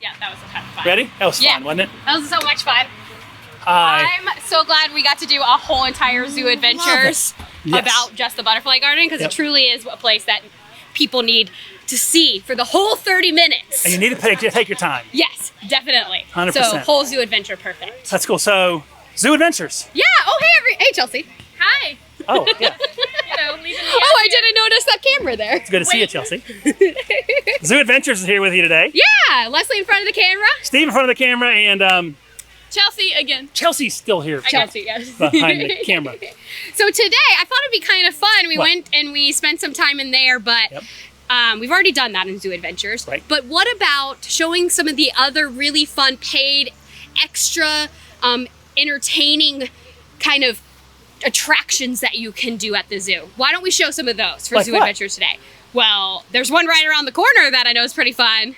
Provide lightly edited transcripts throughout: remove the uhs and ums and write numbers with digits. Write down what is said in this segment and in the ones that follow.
Yeah, that was a ton of fun. Ready? That was fun, wasn't it? That was so much fun. I'm so glad we got to do a whole entire Zoo Adventures about just the butterfly garden, because it truly is a place that people need to see for the whole 30 minutes. And you need to take your time. Yes, definitely. 100%. So whole Zoo Adventure, perfect. That's cool. So, Zoo Adventures. Yeah. Oh, hey, Chelsea. Hi. Oh, yeah. I didn't notice that camera there. It's good to see you, Chelsea. Zoo Adventures is here with you today. Yeah, Leslie in front of the camera. Steve in front of the camera, and Chelsea again. Chelsea's still here. Chelsea, yes. Behind the camera. So today, I thought it'd be kind of fun. We went and we spent some time in there, but we've already done that in Zoo Adventures. Right. But what about showing some of the other really fun, paid, extra, entertaining kind of attractions that you can do at the zoo? Why don't we show some of those for Zoo Adventures today? Well, there's one right around the corner that I know is pretty fun.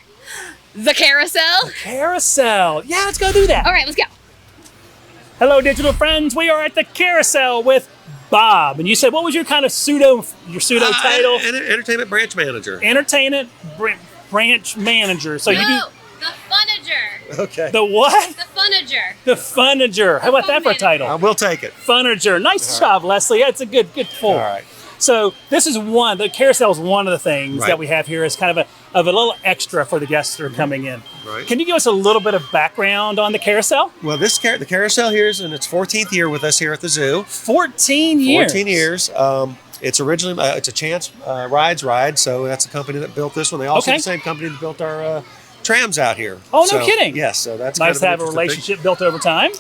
The carousel. The carousel. Yeah, let's go do that. All right, let's go. Hello, digital friends. We are at the carousel with Bob. And you said, what was your kind of pseudo title? Entertainment branch manager. Entertainment branch manager. So you do the funager. Okay. the what? The funager. The funager. How about that for a title? We'll take it. Funager. Nice job, Leslie. That's a good pull. All right. So this is the carousel is one of the things that we have here as kind of a little extra for the guests that are coming in. Right. Can you give us a little bit of background on the carousel? Well, the carousel here is in its 14th year with us here at the zoo. 14 years. 14 years. It's originally it's a Chance Rides ride, so that's the company that built this one. They also the same company that built our trams out here. Oh, no kidding. Yes, so that's nice kind of to have a relationship built over time.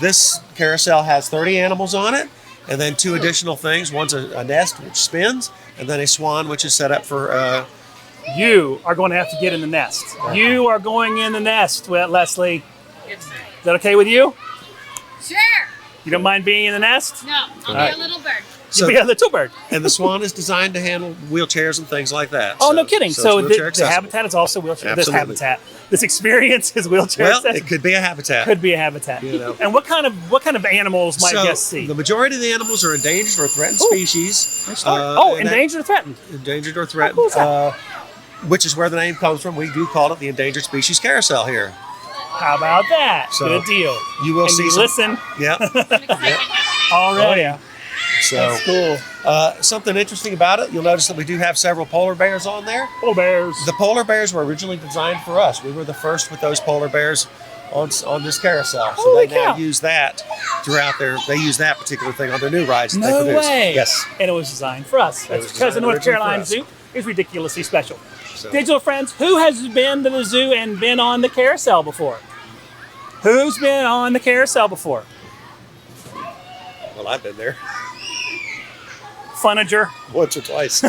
This carousel has 30 animals on it, and then 2 additional things. One's a nest, which spins, and then a swan, which is set up for... you are going to have to get in the nest. You are going in the nest, Leslie. Yes, sir. Is that okay with you? Sure. You don't mind being in the nest? No, I'll be a little bird. You'll be a little bird. And the swan is designed to handle wheelchairs and things like that. Oh, no kidding. So it's the habitat is also wheelchair. Absolutely. This experience is wheelchair. Well, it could be a habitat. Could be a habitat. You know. And what kind of animals might guests see? The majority of the animals are endangered or threatened species. Endangered or threatened? Endangered or threatened. How cool is that? Which is where the name comes from. We do call it the Endangered Species Carousel here. How about that? So, good deal. You will see listen. Yep. Already. Oh, yeah. So, that's cool. Something interesting about it, you'll notice that we do have several polar bears on there. Polar bears. The polar bears were originally designed for us. We were the first with those polar bears on this carousel. So Holy they cow. now use that throughout they use that particular thing on their new rides that they No produce. way. Yes. And it was designed for us. That's because the North Carolina Zoo is ridiculously special. So. Digital friends, who has been to the zoo and been on the carousel before? Who's been on the carousel before? Well, I've been there. Funager. Once or twice.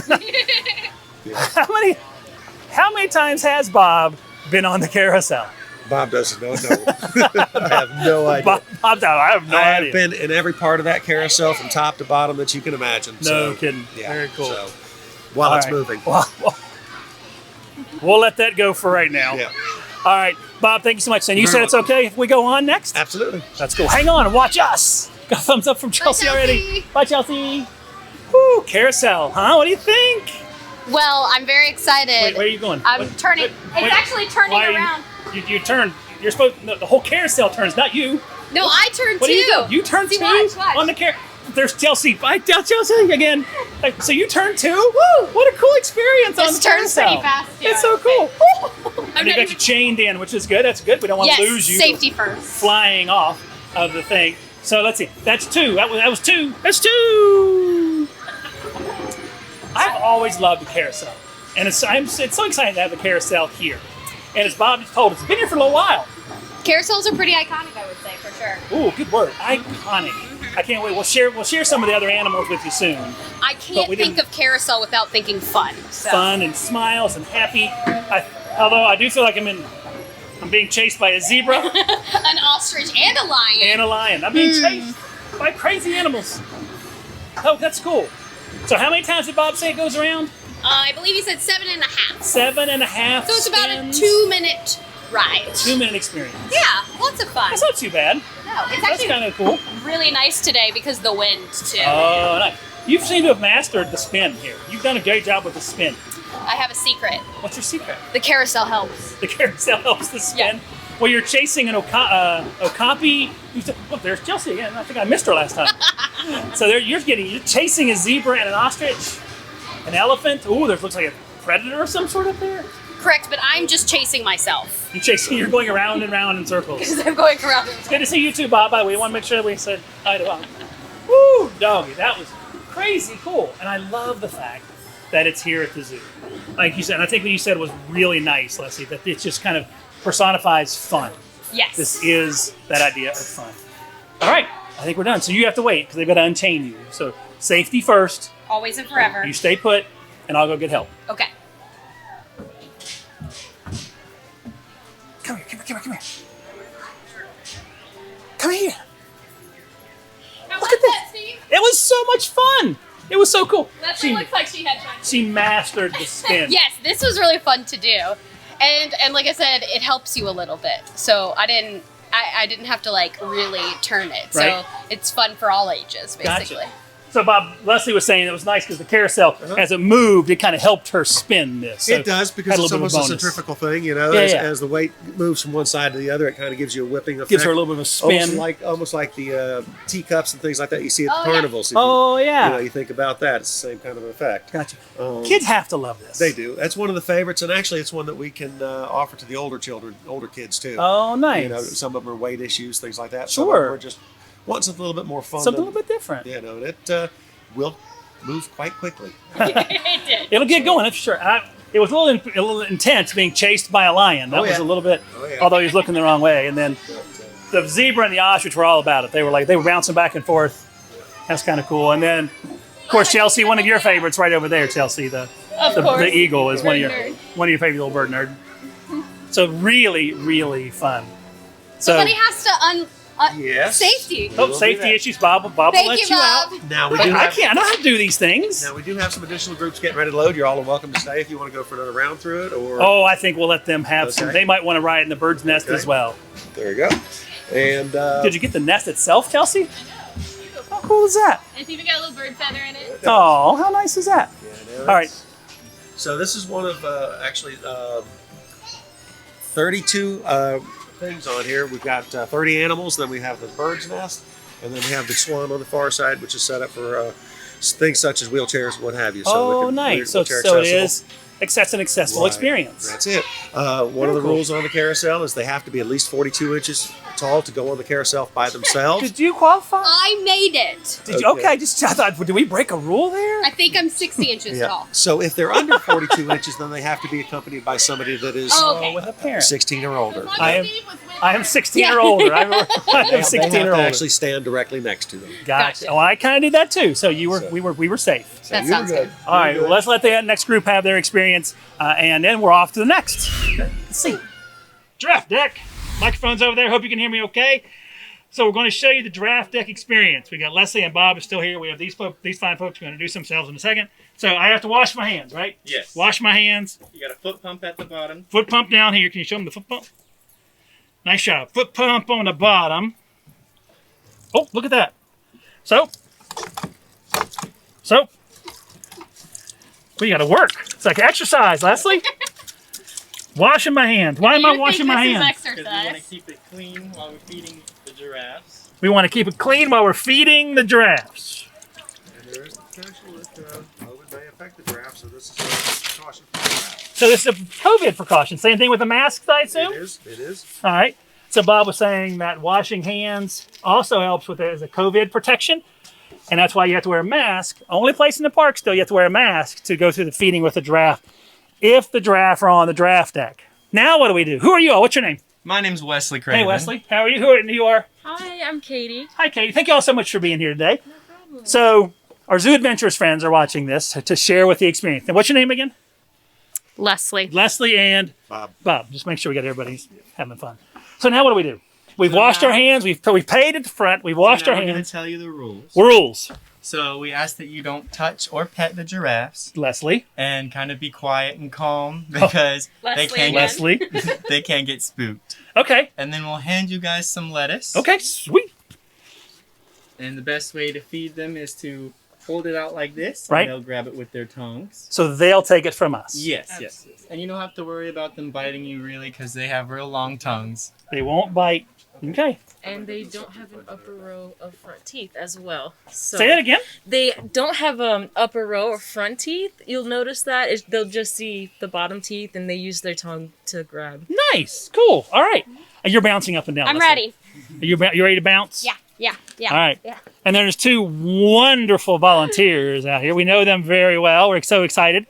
How many times has Bob been on the carousel? Bob doesn't know. No. I have no idea. I have no idea. I have been in every part of that carousel from top to bottom that you can imagine. No kidding. Yeah, very cool. So, while All it's right. moving. We'll let that go for right now. Yeah. All right, Bob, thank you so much. And you said it's okay if we go on next? Absolutely. That's cool. Hang on and watch us. Got a thumbs up from Chelsea already. Bye, Chelsea. Woo, carousel, huh? What do you think? Well, I'm very excited. Wait, where are you going? I'm turning. It's actually turning around. You turn. You're supposed. No, the whole carousel turns, not you. No, I turned What too. do you do? You turn See, too watch. on the carousel. There's Chelsea. Bye, Chelsea again. So you turn too? Woo! What a cool experience on the This turns carousel. pretty fast. Yeah. It's so cool. And you got even- you chained in, which is good. That's good. We don't want to lose you. Safety first. Flying off of the thing. So let's see. That's 2. That was 2. That's 2. I've always loved the carousel, and it's so excited to have the carousel here. And as Bob just told us, it's been here for a little while. Carousels are pretty iconic, I would say, for sure. Ooh, good word. Iconic. I can't wait. We'll share some of the other animals with you soon. I can't think of carousel without thinking fun. So. Fun and smiles and happy. Although I do feel like I'm being chased by a zebra An ostrich and a lion. and a lion. I'm being chased by crazy animals. Oh, that's cool. So how many times did Bob say it goes around? I believe he said 7.5. 7.5 So it's about a spins. 2-minute ride. 2-minute experience. Yeah, lots of fun. That's not too bad. No. know. It's That's actually kind of cool. really nice today because of the wind too. Oh, nice. You seem to have mastered the spin here. You've done a great job with the spin. I have a secret. What's your secret? The carousel helps. The carousel helps the spin. Yeah. Well, you're chasing an okapi. Oh, there's Chelsea again. I think I missed her last time. So you're chasing a zebra and an ostrich, an elephant. Ooh, there looks like a predator of some sort up there. Correct, but I'm just chasing myself. You're going around and round in circles. Because I'm going around. It's good to see you too, Bob. By the way, we want to make sure that we said hi to Bob. Woo, doggy, that was crazy cool. And I love the fact that it's here at the zoo. Like you said, and I think what you said was really nice, Leslie, that it just kind of personifies fun. Yes. This is that idea of fun. All right, I think we're done. So you have to wait because they've got to unchain you. So safety first. Always and forever. You stay put, and I'll go get help. Okay. Come here. Come here. Look at that, Steve. It was so much fun. It was so cool. Leslie looks like she had fun. She mastered the spin. Yes, this was really fun to do. And like I said, it helps you a little bit. So I didn't have to like really turn it. Right. So it's fun for all ages, basically. Gotcha. So Bob, Leslie was saying it was nice because the carousel, as it moved, it kind of helped her spin this. So It does because it's almost a centrifugal thing, you know. Yeah, As the weight moves from one side to the other, it kind of gives you a whipping effect. Gives her a little bit of a spin. Almost like the teacups and things like that you see at the Oh, yeah. carnivals. Oh, yeah. You know, you think about that, it's the same kind of effect. Gotcha. Kids have to love this. They do. That's one of the favorites, and actually, it's one that we can offer to the older kids too. Oh, nice. You know, some of them are weight issues, things like that. Sure. Some of them are just want something a little bit more fun. Something a little bit different. You know, and it will move quite quickly. It did. It'll get going, that's for sure. It was a little intense being chased by a lion. That was a little bit, although he was looking the wrong way. And then the zebra and the ostrich were all about it. They were bouncing back and forth. That's kind of cool. And then, of course, Chelsea, one of your favorites right over there, Chelsea. The eagle is one of your favorite little bird nerd. So really, really fun. Somebody has to Yes. safety. Oh, safety issues. Bob will Thank let you, you Bob. out. Now we But do I have, can't. I know how to do these things. Now we do have some additional groups getting ready to load. You're all welcome to stay if you want to go for another round through it. Or Oh, I think we'll let them have some. Okay. They might want to ride in the bird's nest as well. there you go. And Did you get the nest itself, Chelsea? How cool is that? It's even got a little bird feather in it. Oh, how nice is that? Yeah, All right. So this is one of actually 32 things on here. We've got 30 animals. Then we have the bird's nest, and then we have the swan on the far side, which is set up for things such as wheelchairs and what have you. Oh, nice. So wheelchair it is accessible. an accessible Right. experience. That's it. One of the cool. rules on the carousel is they have to be at least 42 inches tall to go on the carousel by themselves. Did you qualify? I made it. Did you? Okay, just I thought, did we break a rule there? I think I'm 60 inches tall. So if they're under 42 inches, then they have to be accompanied by somebody that is Oh, okay. With a parent. 16 or older. I am 16 or older. I am They 16 have or to older. actually stand directly next to them. Gotcha. Gotcha. Oh, I kind of did that too. So we were safe. That you were sounds good. All right. Well, let's let the next group have their experience, and then we're off to the next. Let's see. Giraffe deck. Microphone's over there. Hope you can hear me okay. So we're going to show you the giraffe deck experience. We got Leslie and Bob is still here. We have these fine folks going to introduce themselves in a second. So I have to wash my hands, right? Yes. Wash my hands. You got a foot pump at the bottom. Foot pump down here. Can you show them the foot pump? Nice job. Foot pump on the bottom. Oh, look at that. Soap. We got to work. It's like exercise, Leslie. Washing my hands. Why am I washing my hands? Because we want to keep it clean while we're feeding the giraffes. We want to keep it clean while we're feeding the giraffes. And there is the potential that COVID may affect the giraffe, so this is a precaution for the giraffe. So this is a COVID precaution. Same thing with the masks, I assume? It is. All right. So Bob was saying that washing hands also helps with it as a COVID protection. And that's why you have to wear a mask. Only place in the park still you have to wear a mask to go through the feeding with the giraffe if the giraffe are on the giraffe deck. Now what do we do? Who are you all? What's your name? My name's Wesley Craven. Hey, Wesley. How are you? Who you are? Hi, I'm Katie. Hi, Katie. Thank you all so much for being here today. No problem. So our Zoo EDventures friends are watching this to share with the experience. And what's your name again? Leslie. Leslie and Bob. Just make sure we got everybody's having fun. So now what do we do? We've washed our hands. We've paid at the front. We've washed our We're going hands. to tell you the rules. Rules. So we ask that you don't touch or pet the giraffes Leslie. and kind of be quiet and calm because they Leslie can again. Leslie. they can get spooked. Okay. And then we'll hand you guys some lettuce. Okay. Sweet. And the best way to feed them is to hold it out like this. Right. And they'll grab it with their tongues. So they'll take it from us. Yes. And you don't have to worry about them biting you really because they have real long tongues. They won't bite. Okay. And they don't have an upper row of front teeth as well. So Say that again. they don't have an upper row of front teeth. You'll notice that they'll just see the bottom teeth, and they use their tongue to grab. Nice. Cool. All right. And you're bouncing up and down. I'm Leslie. ready. You ready to bounce? Yeah. All right. Yeah. And there's 2 wonderful volunteers out here. We know them very well. We're so excited.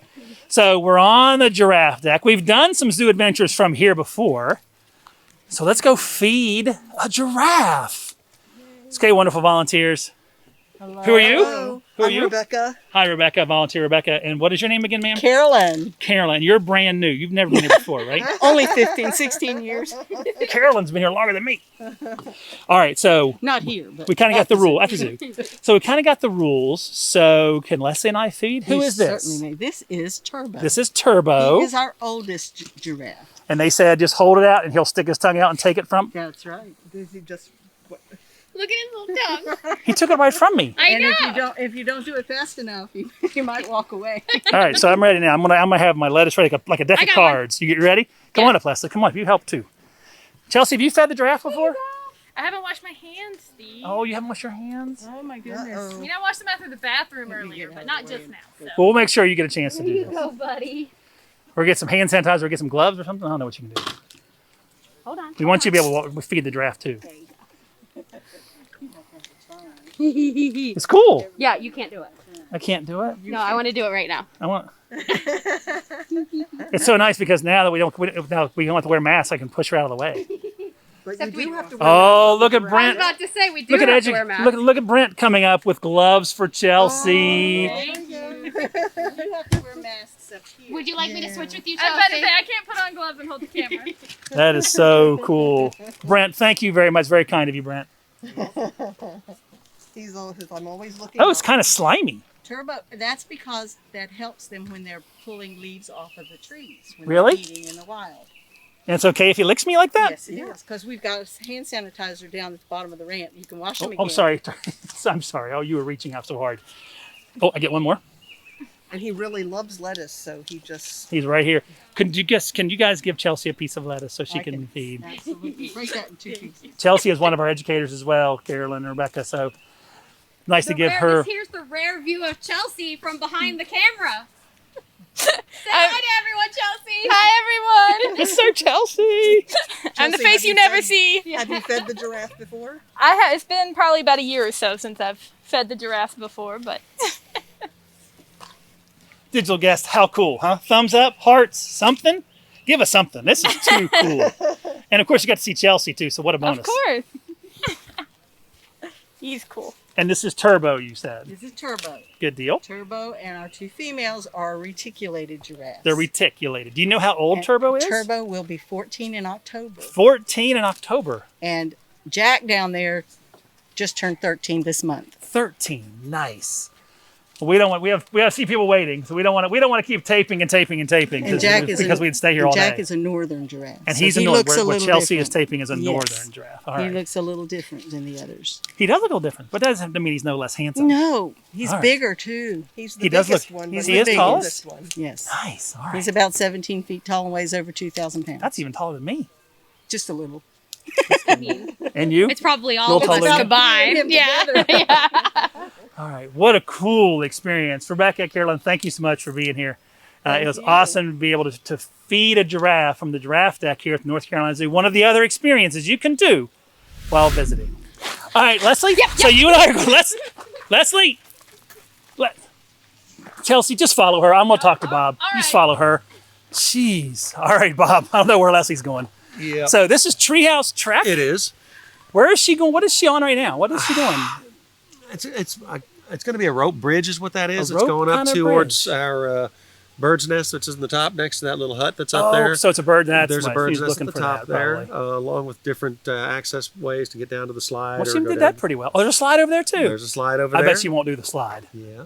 So we're on the giraffe deck. We've done some zoo adventures from here before. So let's go feed a giraffe. Okay, wonderful volunteers. Hello. Who are you? Who are I'm you? Rebecca. Hi, Rebecca, volunteer Rebecca. And what is your name again, ma'am? Carolyn. Carolyn. You're brand new. You've never been here before, right? Only 15, 16 years. Carolyn's been here longer than me. All right, so Not here, but we kind of got the rule at the zoo. So we kind of got the rules. So can Leslie and I feed? Who is this? Certainly may. This is Turbo. This is Turbo. He is our oldest giraffe. And they said just hold it out and he'll stick his tongue out and take it from. That's right. Does he just? Look at his little tongue. He took it right from me. I And know. if you don't do it fast enough, you might walk away. All right, so I'm ready now. I'm gonna have my lettuce ready like a deck I of got one. cards. You get ready? Come on up, Leslie. Come on, you help too. Chelsea, have you fed the giraffe before? I haven't washed my hands, Steve. Oh, you haven't washed your hands? Oh my goodness. I mean, I washed them after the bathroom earlier, but not just now. So. Well, we'll make sure you get a chance to do this. Go, buddy. Or get some hand sanitizer or get some gloves or something. I don't know what you can do. Hold on. We want you to be able to feed the giraffe too. It's cool. Yeah, you can't do it. I can't do it. No, I want to do it right now. I want. It's so nice because now that we don't have to wear masks, I can push her out of the way. But Except you do we- have to wear Oh, look at I was Brent. about to say we do Look at have to wear masks. look at Brent coming up with gloves for Chelsea. you have to wear masks up here. Would you like me to switch with you, I was about to Chelsea? say, I can't put on gloves and hold the camera. That is so cool. Brent, thank you very much. Very kind of you, Brent. I'm always looking. Oh, it's kind of slimy. Turbo. That's because that helps them when they're pulling leaves off of the trees. When Really? They're eating in the wild. And it's okay if he licks me like that? Yes, it is. Because we've got hand sanitizer down at the bottom of the ramp. You can wash them Oh, again. I'm sorry. I'm sorry. Oh, you were reaching out so hard. Oh, I get one more. And he really loves lettuce, so he just. He's right here. Can you guys give Chelsea a piece of lettuce so she can feed? Absolutely. Break that in 2 pieces. Chelsea is one of our educators as well, Carolyn and Rebecca. So nice to give her. Here's the rare view of Chelsea from behind the camera. Say hi to everyone, Chelsea. Hi, everyone. It's so Chelsea. I'm the Chelsea, face have you you never fed- see. Have you fed the giraffe before? It's been probably about a year or so since I've fed the giraffe before, but Digital guest, how cool, huh? Thumbs up, hearts, something? Give us something. This is too cool. And of course, you got to see Chelsea too, so what a bonus. of course. He's cool. And this is Turbo, you said. This is Turbo. Good deal. Turbo and our 2 females are reticulated giraffes. They're reticulated. Do you know how old And Turbo is? Turbo will be 14 in October. 14 in October. And Jack down there just turned 13 this month. 13. Nice. We don't want. We have see people waiting, so we don't want to keep taping and taping and taping. And Jack is because we'd stay here all Jack day. is a northern giraffe. And so he's a he northern. looks a What little Chelsea is different. taping is a Yes. northern giraffe. All He right. looks a little different than the others. He does look a little different, but that doesn't mean he's no less handsome. No, he's All right. bigger too. He's the He does biggest look- one. he's but the the tallest? biggest one. Yes. Nice. All right. He's about 17 feet tall and weighs over 2,000 pounds. That's even taller than me. just a little. And you? It's probably all Little of us taller than you. combined. Yeah. All right. What a cool experience. Rebecca, Carolyn, thank you so much for being here. It was awesome to be able to feed a giraffe from the giraffe deck here at the North Carolina Zoo. One of the other experiences you can do while visiting. All right, Leslie. So you and I are going. Leslie. Chelsea, just follow her. I'm going to talk to Bob. all Just right. follow her. Jeez. All right, Bob. I don't know where Leslie's going. Yeah. So this is Treehouse Trek. It is. Where is she going? What is she on right now? What is she doing? It's going to be a rope bridge, is what that is. A It's rope going up kind of towards bridge. our bird's nest, which is in the top next to that little hut that's up there. So it's a bird nest. There's a Right, bird's she's nest at looking the for top that, there, probably. along with different access ways to get down to the slide. Well, or she go did down. that pretty well. Oh, there's a slide over there too. There's a slide over I there. bet she won't do the slide. Yeah.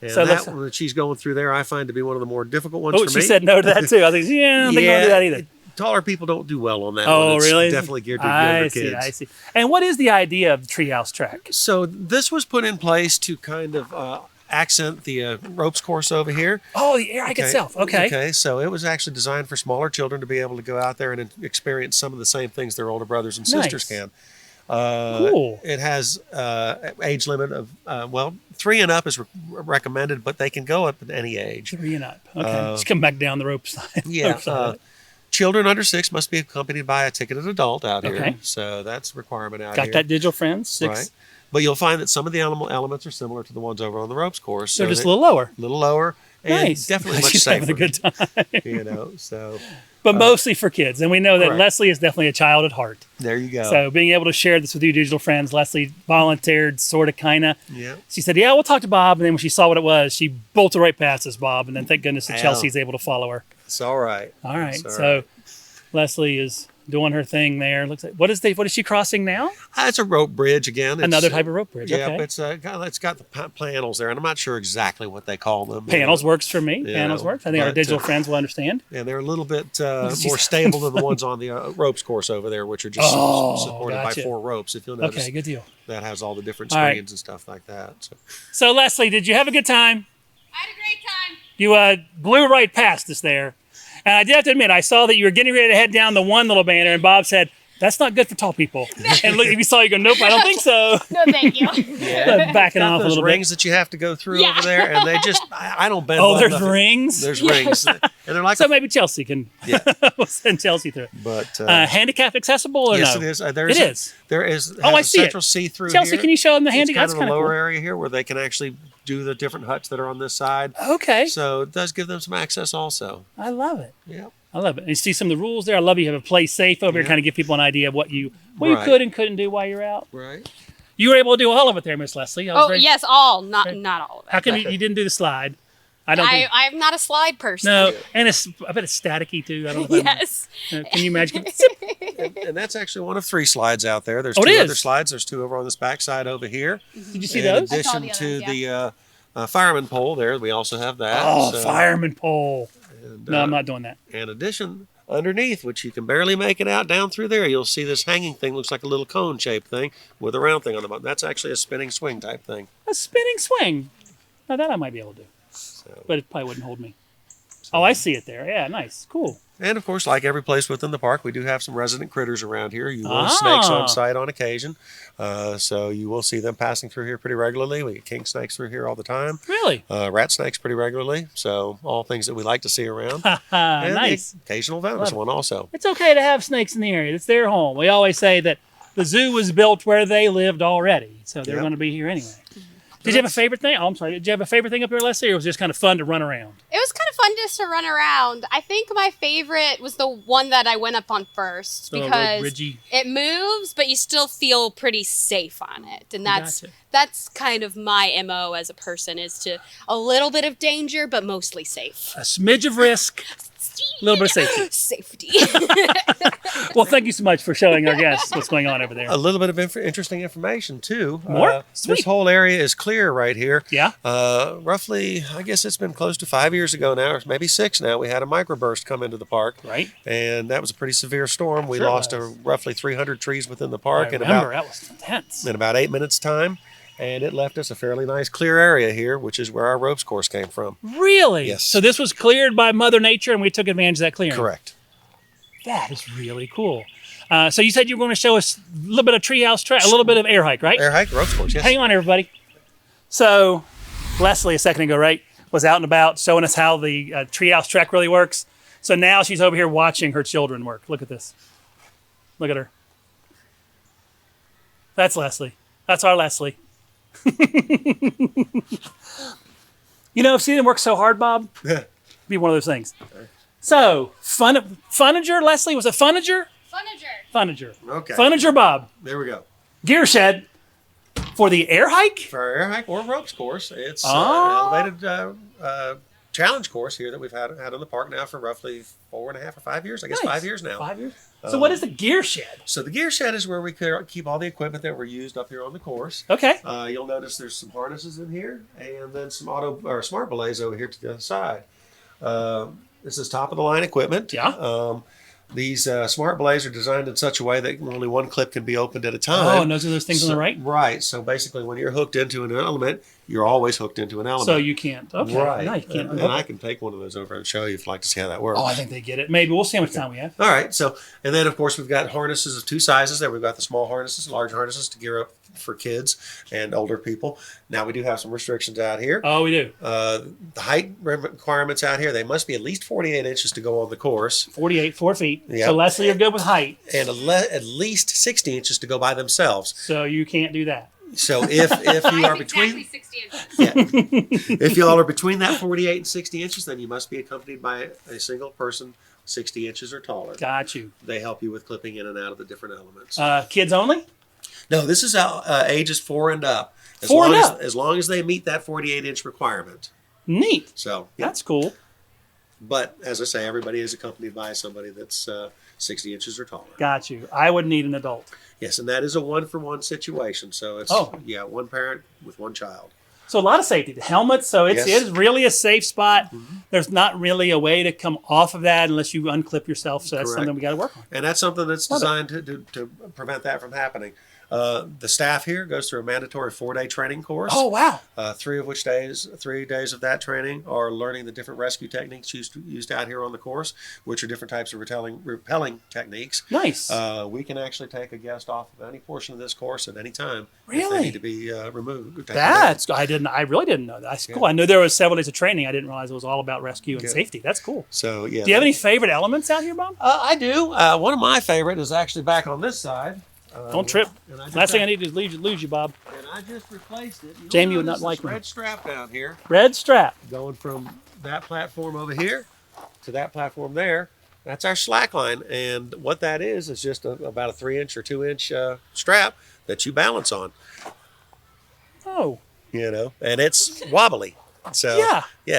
And So that let's- one that she's going through there, I find to be one of the more difficult ones Oh, for she me. said no to that too. I think, yeah, I don't think I'm gonna do that either. taller people don't do well on that Oh, one. It's really? definitely geared to younger kids. I see. And what is the idea of the Treehouse track? So this was put in place to kind of accent the ropes course over here. Oh, the air hike itself. Okay. Okay, so it was actually designed for smaller children to be able to go out there and experience some of the same things their older brothers and sisters Nice. can. Cool. It has age limit of 3 and up is recommended, but they can go up at any age. 3 and up. Okay. Just come back down the rope side. Yeah. Rope side. Children under 6 must be accompanied by a ticketed adult out Okay. here. So that's a requirement out Got here. that digital friends? 6. Right. But you'll find that some of the elements are similar to the ones over on the ropes course. They're So just a little lower. lower, and Nice. definitely much She's safer. having a good time. You know, so But mostly for kids. And we know that correct. Leslie is definitely a child at heart. there you go. So being able to share this with you digital friends, Leslie volunteered sort of kind of. yeah. She said, yeah, we'll talk to Bob. And then when she saw what it was, she bolted right past us, Bob. And then thank goodness that Ow. Chelsea's able to follow her. It's all right. All right. It's all So right. Leslie is doing her thing there. Looks like what is she crossing now? It's a rope bridge again. It's, Another type of rope bridge. Yeah, Okay. it's got the panels there, and I'm not sure exactly what they call them. Panels works for me. Yeah, Panels works. I think our but, digital friends will understand. And they're a little bit She's- more stable than the ones on the ropes course over there, which are just supported gotcha. by 4 ropes. If you'll notice, Okay, good deal. that has all the different All right. screens and stuff like that. So. So Leslie, did you have a good time? I had a great time. You blew right past us there. And I did have to admit, I saw that you were getting ready to head down the one little banner, and Bob said, that's not good for tall people. And look, if you saw you go, nope, I don't think so. No, thank you. Backing Got off a those little rings that you have to go through Yeah. over there, and they just, I don't bend. bit. Oh, well there's enough. rings? There's rings. And they're like, So maybe Chelsea can, Yeah. we'll send Chelsea through. but Handicap accessible or yes, no? it is. It is. There is. Oh, I has a see it. central see-through Chelsea, here. can you show them the It's handicap? kind That's of kind the of lower cool. area here where they can actually do the different huts that are on this side. Okay. So it does give them some access also. I love it. Yeah. I love it. And you see some of the rules there. I love you have a play safe over here, Yeah. kind of give people an idea of what you Right. could and couldn't do while you're out. Right. You were able to do all of it there, Miss Leslie. I was Oh, very- yes, all. Not Right. not all of it. How come you didn't do the slide? I don't think. I'm not a slide person. No, and I bet it's staticky too. I don't know. If Yes. Can you imagine? And that's actually one of 3 slides out there. There's Oh, it 2 is? other slides. There's 2 over on this back side over here. Did you see In those? addition the to others, the fireman pole there, we also have that. Oh, So- fireman pole. and, No, I'm not doing that. In addition, underneath, which you can barely make it out down through there, you'll see this hanging thing. Looks like a little cone-shaped thing with a round thing on the bottom. That's actually a spinning swing type thing. A spinning swing. Now that I might be able to do, So, but it probably wouldn't hold me. Oh, I see it there. Yeah, nice, cool. and of course, like every place within the park, we do have some resident critters around here. You will Ah. have snakes on site on occasion, so you will see them passing through here pretty regularly. We get king snakes through here all the time. Really? Rat snakes pretty regularly. So all things that we like to see around. And Nice. the occasional venomous one also. It's okay to have snakes in the area. It's their home. We always say that the zoo was built where they lived already, so they're Yep. going to be here anyway. Did you have a favorite thing? Oh, I'm sorry. Did you have a favorite thing up here, Leslie, or was it just kind of fun to run around? It was kind of fun just to run around. I think my favorite was the one that I went up on first The because ridgy- it moves, but you still feel pretty safe on it. And Gotcha. that's kind of my MO as a person is to a little bit of danger, but mostly safe. A smidge of risk, a little bit of safety. Safety. Well, thank you so much for showing our guests what's going on over there. A little bit of interesting information too. More? Sweet. This whole area is clear right here. Yeah? Roughly, I guess it's been close to 5 years ago now, or maybe 6 now. We had a microburst come into the park, Right? and that was a pretty severe storm. We Sure lost was. roughly 300 trees within the I park in remember. about That was intense. 8 minutes time, and it left us a fairly nice clear area here, which is where our ropes course came from. Really? Yes. So this was cleared by Mother Nature, and we took advantage of that clearing. Correct. That is really cool. So you said you were going to show us a little bit of treehouse track, a little bit of air hike, right? Air hike, ropes course, yes. Hang on, everybody. So Leslie, a second ago, right, was out and about showing us how the treehouse track really works. So now she's over here watching her children work. Look at this. Look at her. That's Leslie. That's our Leslie. You know, if she didn't work so hard, Bob, it'd be one of those things. So, Funnager, Leslie, was it Funnager? Funnager. Okay. Funnager Bob. There we go. Gear shed for the air hike? For our air hike or ropes course, it's Oh. an elevated challenge course here that we've had in the park now for roughly 4.5 or 5 years. I guess Nice. 5 years now. 5 years. So what is the gear shed? So the gear shed is where we keep all the equipment that were used up here on the course. Okay. You'll notice there's some harnesses in here, and then some smart belays over here to the other side. This is top of the line equipment. Yeah. These smart blaze are designed in such a way that only one clip can be opened at a time. Oh, and those are those things on the right? Right. So basically, when you're hooked into an element, you're always hooked into an element. So you can't. Okay. Right. No, you can't. And I can take one of those over and show you if you'd like to see how that works. Oh, I think they get it. Maybe. We'll see how much time we have. All right. So, and then, of course, we've got harnesses of 2 sizes there. We've got the small harnesses, large harnesses to gear up for kids and older people. Now, we do have some restrictions out here. Oh, we do. The height requirements out here, they must be at least 48 inches to go on the course. 48, 4 feet. Yep. So, Leslie, you're good with height. And at least 60 inches to go by themselves. So, you can't do that. So if you are between 60 inches. if you all are between that 48 and 60 inches, then you must be accompanied by a single person 60 inches or taller. Got you. They help you with clipping in and out of the different elements. Kids only? No, this is ages 4 and up. As long as they meet that 48-inch requirement. Neat. So That's cool. But as I say, everybody is accompanied by somebody that's 60 inches or taller. Got you. I would need an adult. Yes, and that is a 1-for-1 situation. So it's one parent with one child. So a lot of safety. The helmets, so it is really a safe spot. Mm-hmm. There's not really a way to come off of that unless you unclip yourself. So that's Correct. something we got to work on. And that's something that's designed to prevent that from happening. The staff here goes through a mandatory 4-day training course. Oh, wow. 3 days of that training are learning the different rescue techniques used out here on the course, which are different types of repelling techniques. Nice. We can actually take a guest off of any portion of this course at any time. Really? If they need to be removed. I really didn't know that. That's cool. I knew there was several days of training. I didn't realize it was all about rescue and safety. That's cool. So, yeah. Do you have any favorite elements out here, Bob? I do. One of my favorite is actually back on this side. Don't trip. Last thing I need is lose you, Bob. And I just replaced it. Jamie would not like me. Red strap down here. Red strap. Going from that platform over here to that platform there. That's our slack line. And what that is just about a 3-inch or 2-inch strap that you balance on. Oh. And it's wobbly. So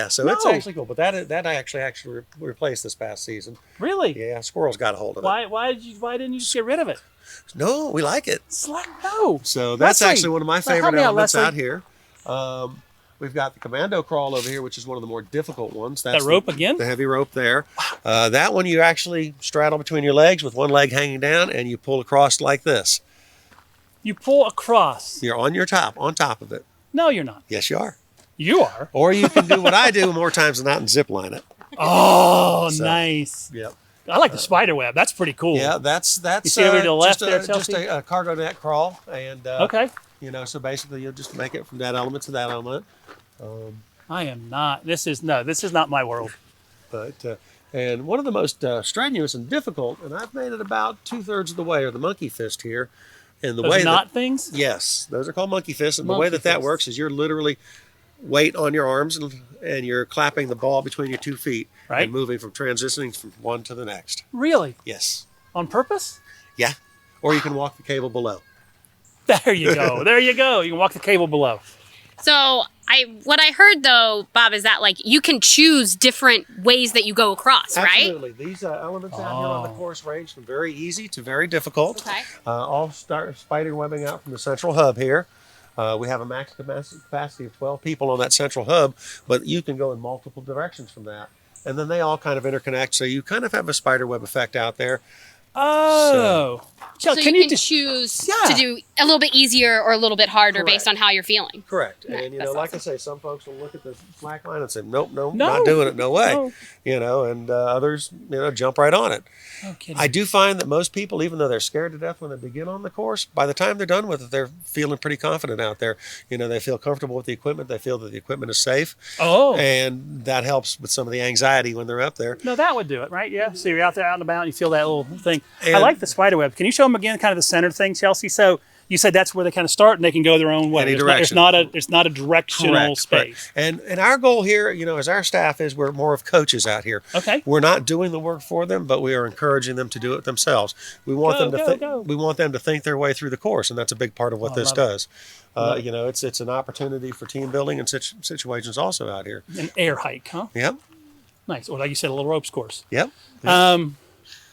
so it's actually cool. But that I actually replaced this past season. Really? Yeah, squirrels got a hold of it. Why didn't you just get rid of it? No, we like it. No. So that's Leslie, actually one of my help favorite me out, elements Leslie. out here. We've got the commando crawl over here, which is one of the more difficult ones. That's That rope again? The heavy rope there. That one you actually straddle between your legs with one leg hanging down, and you pull across like this. You pull across. You're on top of it. No, you're not. Yes, you are. You are. Or you can do what I do more times than not and zip line it. Oh, So, nice. Yep. I like the spider web. That's pretty cool. Yeah, that's You see over to the left there, just Chelsea? a cargo net crawl, and Okay. so basically you'll just make it from that element to that element. I am not. This is not my world. But and one of the most strenuous and difficult, and I've made it about 2/3 of the way, are the monkey fist here. And the Those way knot things? Yes, those are called monkey fists. And the Monkey way that fists. works is you're literally weight on your arms and you're clapping the ball between your 2 feet Right. and moving from transitioning from one to the next. Really? Yes. On purpose? Yeah. Or you can walk the cable below. There you go. There you go. You can walk the cable below. So what I heard though, Bob, is that like you can choose different ways that you go across, right? Absolutely. These elements out here on the course range from very easy to very difficult. Okay. All start spider webbing out from the central hub here. We have a max capacity of 12 people on that central hub, but you can go in multiple directions from that. And then they all kind of interconnect, so you kind of have a spider web effect out there. Oh. So Can you can just choose to do a little bit easier or a little bit harder based on how you're feeling. Correct. Right, And, that's like I say, some folks will look at the slack line and say, nope, No. not doing it, no way. No. And others, jump right on it. No kidding. I do find that most people, even though they're scared to death when they begin on the course, by the time they're done with it, they're feeling pretty confident out there. They feel comfortable with the equipment. They feel that the equipment is safe. Oh. And that helps with some of the anxiety when they're up there. No, that would do it, right? Yeah. So you're out there, out and about, and you feel that little thing. And- I like the spider web. Can you show them again, kind of the center thing, Chelsea? So you said that's where they kind of start, and they can go their own way. Any It's direction. It's not a directional space. And our goal here, as our staff is, we're more of coaches out here. Okay. We're not doing the work for them, but we are encouraging them to do it themselves. We want them to we want them to think their way through the course, and that's a big part of what this does. It's an opportunity for team building and situations also out here. An air hike, huh? Yep. Nice. Or like you said, a little ropes course. Yep.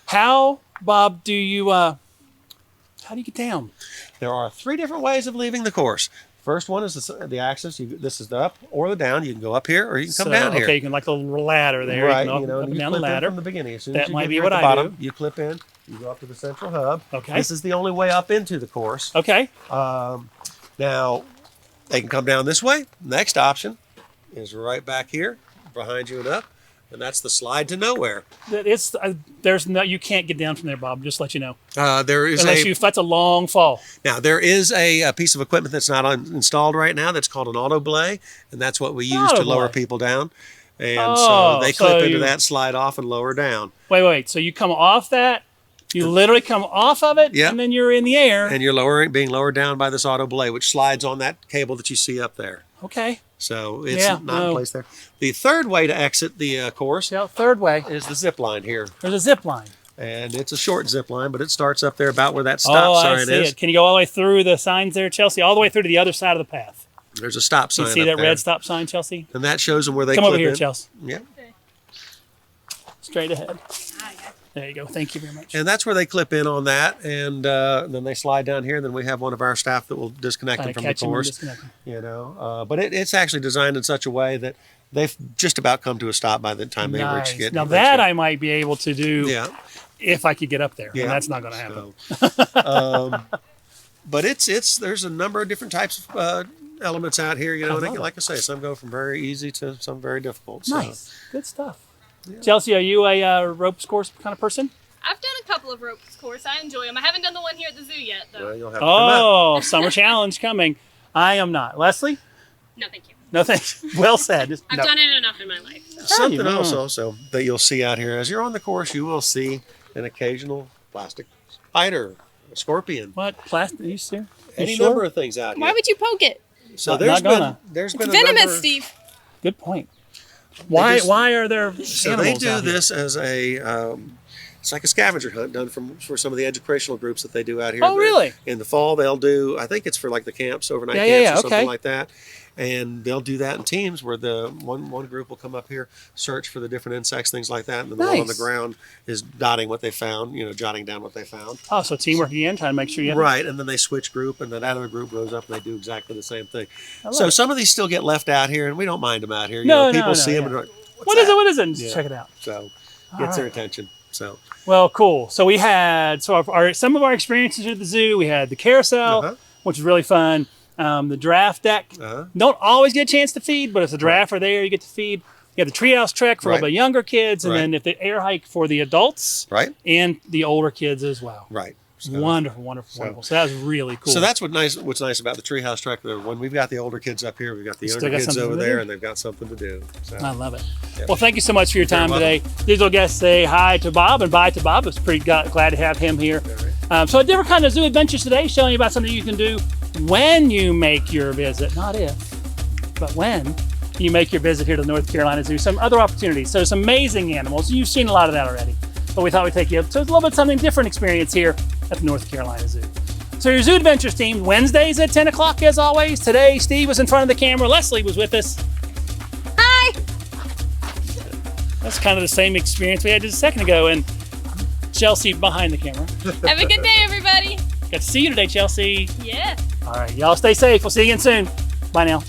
How, Bob, do you how do you get down? There are 3 different ways of leaving the course. First one is the axis. This is the up or the down. You can go up here or you can come down here. Okay, you can like the little ladder there. Right, You can go up and and you down the clip in ladder. from the beginning. As soon That as you might get be here what at the I bottom, do. you clip in. You go up to the central hub. Okay. This is the only way up into the course. Okay. Now, they can come down this way. Next option is right back here, behind you and up, and that's the slide to nowhere. It's there's no you can't get down from there, Bob. Just to let you know. There is That's a long fall. Now there is a piece of equipment that's not installed right now. That's called an auto belay, and that's what we use to lower people down. And so they clip into that, slide off, and lower down. Wait. So you come off that. You literally come off of it, Yep. and then you're in the air. And you're being lowered down by this auto belay, which slides on that cable that you see up there. Okay. So it's not in place there. The third way to exit the course Third way. is the zip line here. There's a zip line. And it's a short zip line, but it starts up there about where that stop sign I see is. it. Can you go all the way through the signs there, Chelsea? All the way through to the other side of the path. There's a stop sign You see up that there. red stop sign, Chelsea? And that shows them where they Come clip over here, in. Chelsea. Yeah. Straight ahead. There you go. Thank you very much. And that's where they clip in on that, and then they slide down here. And then we have one of our staff that will disconnect them from the course. But it's actually designed in such a way that they've just about come to a stop by the time they reach it. Now that I might be able to do if I could get up there. Yeah. And that's not going to happen. So, but there's a number of different types of elements out here. And like I say, some go from very easy to some very difficult. So. Nice. Good stuff. Yeah. Chelsea, are you a ropes course kind of person? I've done a couple of ropes course. I enjoy them. I haven't done the one here at the zoo yet, though. Well, you'll have to come out. Summer challenge coming. I am not. Leslie? No, thank you. No thanks. Well said. I've done it enough in my life. So. Something else also that you'll see out here as you're on the course, you will see an occasional plastic spider, a scorpion. What? Plastic? Are you serious? Any number of things out here. Why would you poke it? So Not gonna. there's been Venomous, a number. Steve. Good point. Why are there So animals they do out here? this as a it's like a scavenger hunt done for some of the educational groups that they do out here. Oh, really? In the fall, they'll do. I think it's for like the camps, overnight Yeah, camps, yeah, or something okay. like that. And they'll do that in teams where the one group will come up here, search for the different insects, things like that, and then the one on the Nice. ground is dotting what they found, jotting down what they found. Oh, so teamwork again, trying to make sure you have Right, and then they switch group, and then that other group goes up, and they do exactly the same thing. love So it. some of these still get left out here, and we don't mind them out here. No, People no, see them yeah. and they're like, What is it? that?" What is it? And just Yeah. check it out. So All gets their right. attention. So Well, cool. So we had some of our experiences at the zoo. We had the carousel, Uh-huh. which was really fun. The giraffe deck. Uh-huh. Don't always get a chance to feed, but if the giraffe are there, you get to feed. You have the treehouse trek for a little Right. bit younger kids, and Right. then if the air hike for the adults right, and the older kids as well. right. So, Wonderful, wonderful, wonderful. So that was really cool. So that's what's nice about the treehouse trek. When we've got the older kids up here, we've got the Still younger got kids something over to there, do. and they've got something to do. So. I love it. Yep. Well, thank you so much for your time You're today. These little guests say hi to Bob and bye to Bob. It's pretty glad to have him here. So a different kind of zoo adventures today, showing you about something you can do when you make your visit, not if, but when you make your visit here to the North Carolina Zoo. Some other opportunities. So some amazing animals. You've seen a lot of that already, but we thought we'd take you to a little bit something different experience here at the North Carolina Zoo. So your Zoo Adventures team, Wednesdays at 10 o'clock as always. Today, Steve was in front of the camera. Leslie was with us. Hi. That's kind of the same experience we had just a second ago. And Chelsea behind the camera. Have a good day, everybody. Got to see you today, Chelsea. Yeah. All right, y'all stay safe. We'll see you again soon. Bye now.